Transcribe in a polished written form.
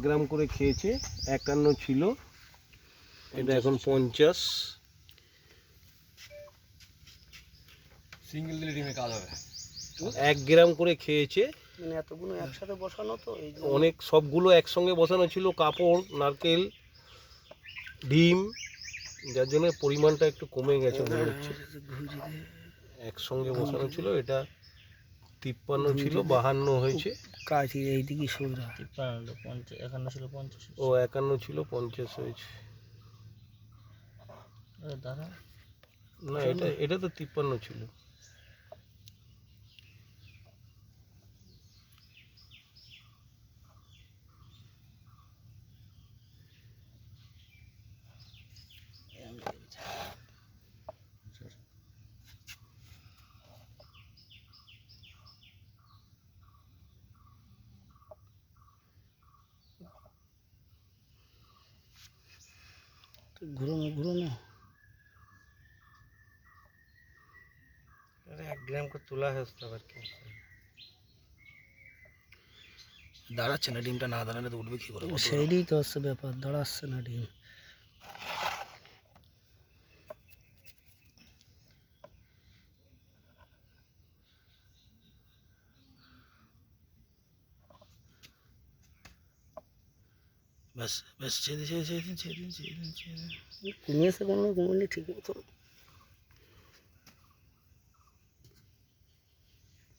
গ্রাম করে খেয়েছে, 51 ছিল, এটা এখন 50। সিঙ্গেল দিলে ডিমে কাজ হবে। 1 গ্রাম করে খেয়েছে, মানে এতগুলো একসাথে বসানো তো এই অনেক সবগুলো একসঙ্গে বসানো ছিল, কাপড়, নারকেল, ডিম, যার জন্য পরিমাণটা একটু কমে গেছে মনে হচ্ছে। একসঙ্গে বসানো ছিল, এটা 53 ছিল, 52 হয়েছে। কাঠি এইদিকে সুবিধা 51 ছিল 50 ও 51 ছিল, 50 হয়েছে। দাদা না, এটা তো 53 ছিল। ঘুরোনো 1 গ্রাম করে তোলা হয়েছে আবার কি দাঁড়াচ্ছে না, ডিমটা না দাঁড়ালে তো উঠবে কি করে? সেইটাই তো হচ্ছে ব্যাপার, দাঁড়াচ্ছে না ডিম। ব্যাস ব্যাস, ছেড়ে দিন। কমিয়েছে কোনো কমেনি ঠিক মতো।